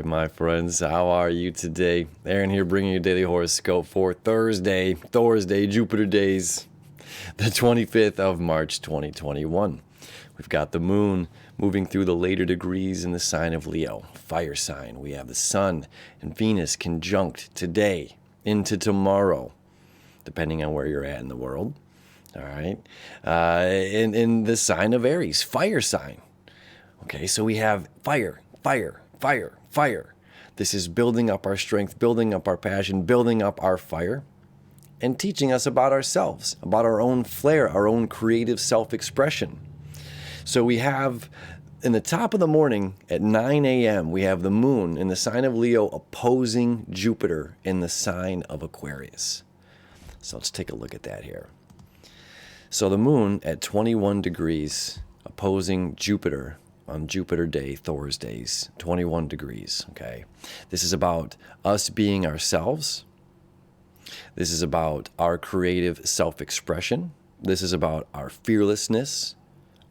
right, my friends, how are you today? Aaron here bringing you a daily horoscope for Thursday, Jupiter days, the 25th of March, 2021. We've got the moon moving through the later degrees in the sign of Leo, fire sign. We have the sun and Venus conjunct today into tomorrow, depending on where you're at in the world. All right. In the sign of Aries, fire sign. Okay, so we have fire. This is building up our strength, building up our passion, building up our fire, and teaching us about ourselves, about our own flair, our own creative self-expression. So we have, in the top of the morning at 9 a.m., we have the moon in the sign of Leo opposing Jupiter in the sign of Aquarius. So let's take a look at that here. So the moon at 21 degrees opposing Jupiter on Jupiter day, Thursdays, 21 degrees, okay? This is about us being ourselves. This is about our creative self-expression. This is about our fearlessness,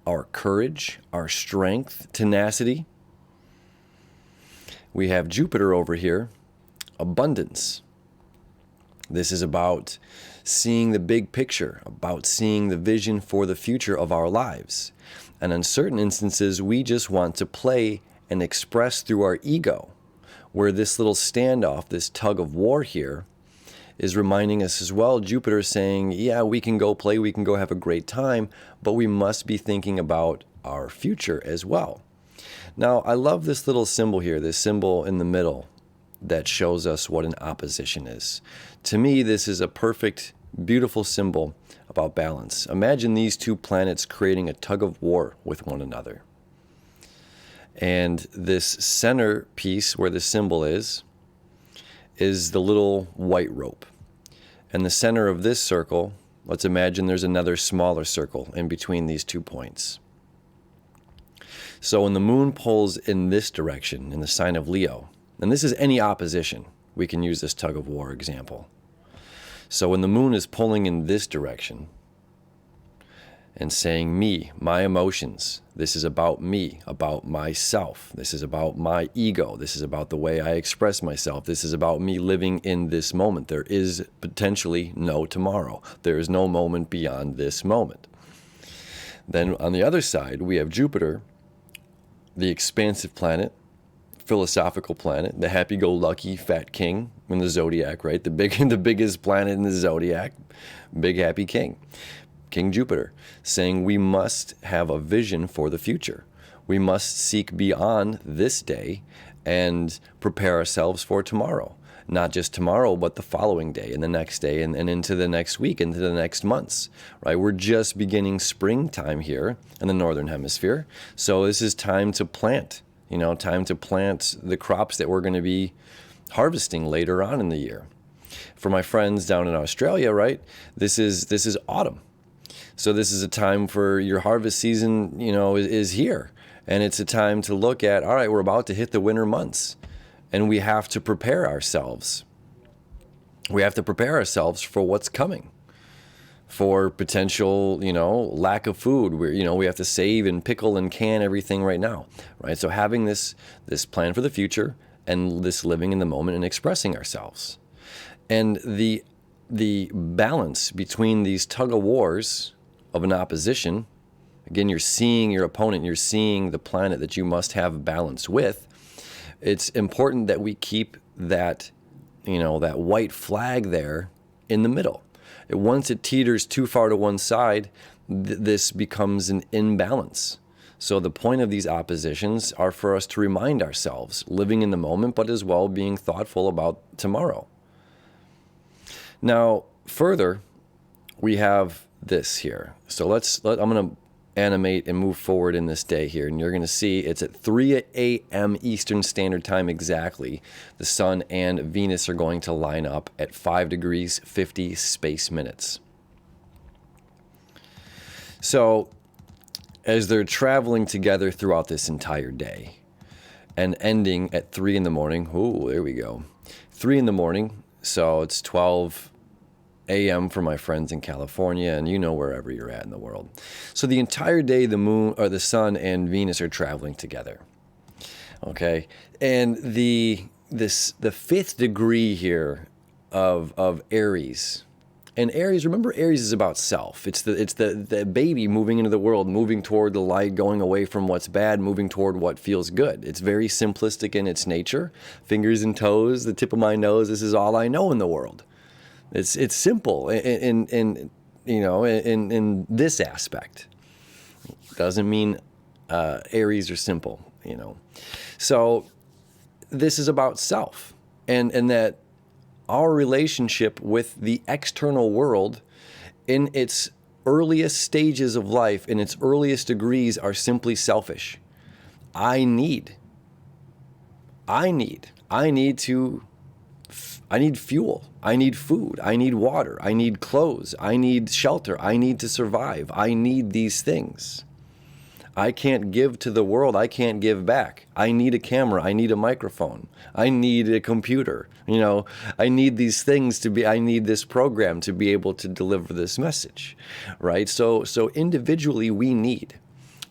our courage, our strength, tenacity. We have Jupiter over here, abundance. This is about seeing the big picture, about seeing the vision for the future of our lives. And in certain instances, we just want to play and express through our ego, where this little standoff, this tug of war here, is reminding us as well. Jupiter is saying, yeah, we can go play, we can go have a great time, but we must be thinking about our future as well. Now, I love this little symbol here, this symbol in the middle that shows us what an opposition is. To me, this is a perfect, beautiful symbol about balance. Imagine these two planets creating a tug of war with one another. And this center piece where the symbol is the little white rope. And the center of this circle, let's imagine there's another smaller circle in between these 2 points. So when the moon pulls in this direction, in the sign of Leo, and this is any opposition, we can use this tug of war example. So when the moon is pulling in this direction and saying me, my emotions, this is about me, about myself, this is about my ego, this is about the way I express myself, this is about me living in this moment. There is potentially no tomorrow. There is no moment beyond this moment. Then on the other side, we have Jupiter, the expansive planet, philosophical planet, the happy-go-lucky fat king in the zodiac, right? The biggest planet in the zodiac, big happy king, King Jupiter, saying we must have a vision for the future. We must seek beyond this day and prepare ourselves for tomorrow. Not just tomorrow, but the following day and the next day and into the next week, into the next months, right? We're just beginning springtime here in the Northern Hemisphere. So this is time to plant. Time to plant the crops that we're going to be harvesting later on in the year. For my friends down in Australia, right, this is autumn. So this is a time for your harvest season, is here. And it's a time to look at, all right, we're about to hit the winter months. And we have to prepare ourselves. We have to prepare ourselves for what's coming. For potential, lack of food, we have to save and pickle and can everything right now, right? So having this plan for the future and this living in the moment and expressing ourselves. And the balance between these tug of wars of an opposition, again, you're seeing your opponent, you're seeing the planet that you must have balance with. It's important that we keep that, that white flag there in the middle. Once it teeters too far to one side, this becomes an imbalance. So the point of these oppositions are for us to remind ourselves, living in the moment, but as well being thoughtful about tomorrow. Now, further, we have this here. So I'm going to animate and move forward in this day here, and you're going to see it's at 3 a.m. Eastern Standard Time exactly. The sun and Venus are going to line up at 5 degrees 50 space minutes. So as they're traveling together throughout this entire day and ending at 3 in the morning, there we go, 3 in the morning, so it's 12 a.m. for my friends in California, and wherever you're at in the world. So the entire day, the moon or the sun and Venus are traveling together. Okay, and the fifth degree here of Aries. And Aries, remember, Aries is about self. It's the baby moving into the world, moving toward the light, going away from what's bad, moving toward what feels good. It's very simplistic in its nature. Fingers and toes, the tip of my nose, this is all I know in the world. It's simple in this aspect. Doesn't mean Aries are simple, So this is about self, and that our relationship with the external world in its earliest stages of life, in its earliest degrees, are simply selfish. I need fuel. I need food. I need water. I need clothes. I need shelter. I need to survive. I need these things. I can't give to the world. I can't give back. I need a camera. I need a microphone. I need a computer. I need these things I need this program to be able to deliver this message, right? So individually we need,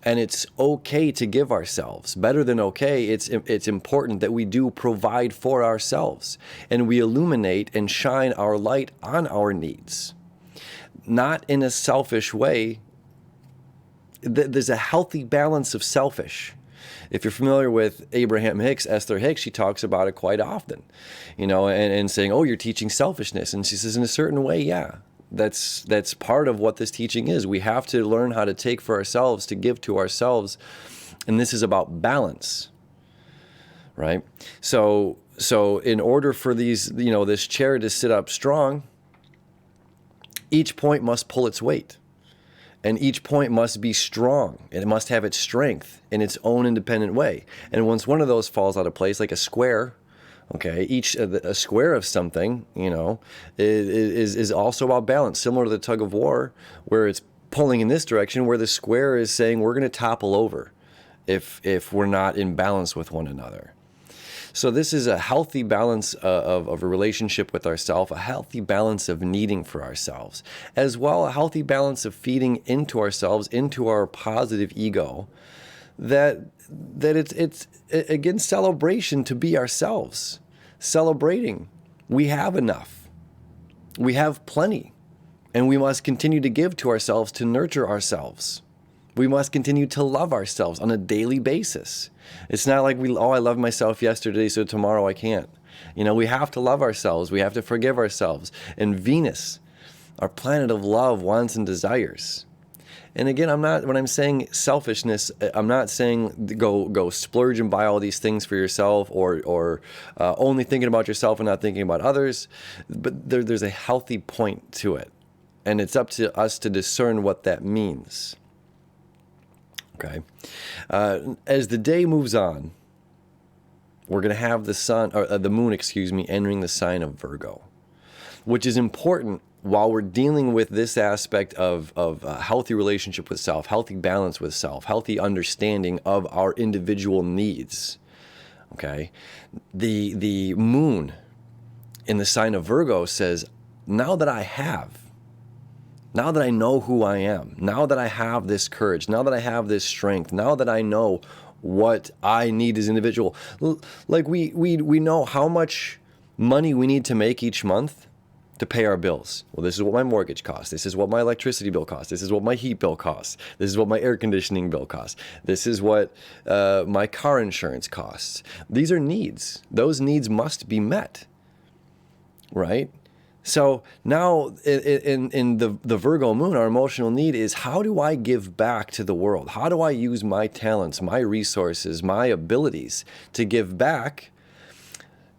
and it's okay to give ourselves. Better than okay, it's important that we do provide for ourselves, and we illuminate and shine our light on our needs, not in a selfish way. There's a healthy balance of selfish. If you're familiar with Abraham Hicks, Esther Hicks, she talks about it quite often, and saying, oh, you're teaching selfishness. And she says, in a certain way, yeah, that's part of what this teaching is. We have to learn how to take for ourselves, to give to ourselves. And this is about balance, right? So in order for this chair to sit up strong, each point must pull its weight. And each point must be strong, and it must have its strength in its own independent way. And once one of those falls out of place, like a square, okay, a square of something, is also about balance, similar to the tug of war, where it's pulling in this direction, where the square is saying we're going to topple over if we're not in balance with one another. So this is a healthy balance of a relationship with ourselves, a healthy balance of needing for ourselves, as well a healthy balance of feeding into ourselves, into our positive ego, that it's again, celebration to be ourselves, celebrating. We have enough. We have plenty, and we must continue to give to ourselves, to nurture ourselves. We must continue to love ourselves on a daily basis. It's not like I loved myself yesterday, so tomorrow I can't. We have to love ourselves. We have to forgive ourselves. And Venus, our planet of love, wants and desires. And again, when I'm saying selfishness, I'm not saying go splurge and buy all these things for yourself, or only thinking about yourself and not thinking about others. But there's a healthy point to it. And it's up to us to discern what that means. Okay. As the day moves on, we're going to have the moon, entering the sign of Virgo, which is important while we're dealing with this aspect of a healthy relationship with self, healthy balance with self, healthy understanding of our individual needs. Okay. The moon in the sign of Virgo says, now that I know who I am, now that I have this courage, now that I have this strength, now that I know what I need as an individual, like we know how much money we need to make each month to pay our bills. Well, this is what my mortgage costs. This is what my electricity bill costs. This is what my heat bill costs. This is what my air conditioning bill costs. This is what my car insurance costs. These are needs. Those needs must be met, right? So now in the Virgo moon, our emotional need is, how do I give back to the world? How do I use my talents, my resources, my abilities to give back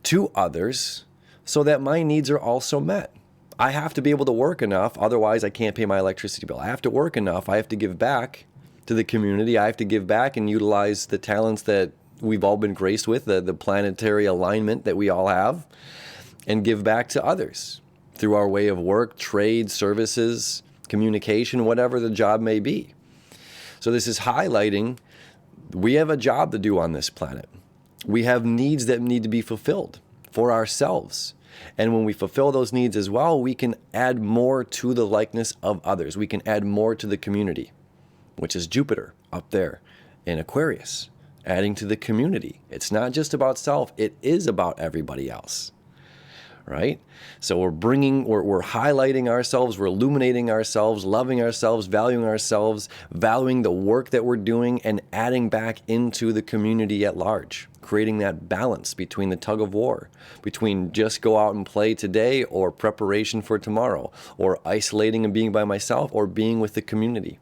to others so that my needs are also met? I have to be able to work enough, otherwise I can't pay my electricity bill. I have to work enough. I have to give back to the community. I have to give back and utilize the talents that we've all been graced with, the planetary alignment that we all have, and give back to others through our way of work, trade, services, communication, whatever the job may be. So this is highlighting we have a job to do on this planet. We have needs that need to be fulfilled for ourselves. And when we fulfill those needs as well, we can add more to the likeness of others. We can add more to the community, which is Jupiter up there in Aquarius. adding to the community. It's not just about self, it is about everybody else, right? So we're highlighting ourselves, we're illuminating ourselves, loving ourselves, valuing the work that we're doing, and adding back into the community at large, creating that balance between the tug of war, between just go out and play today or preparation for tomorrow, or isolating and being by myself, or being with the community.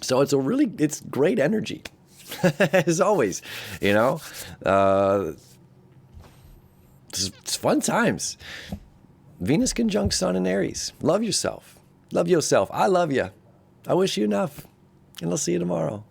So it's great energy, as always, you know. It's fun times. Venus conjunct Sun in Aries. Love yourself. Love yourself. I love you. I wish you enough. And I'll see you tomorrow.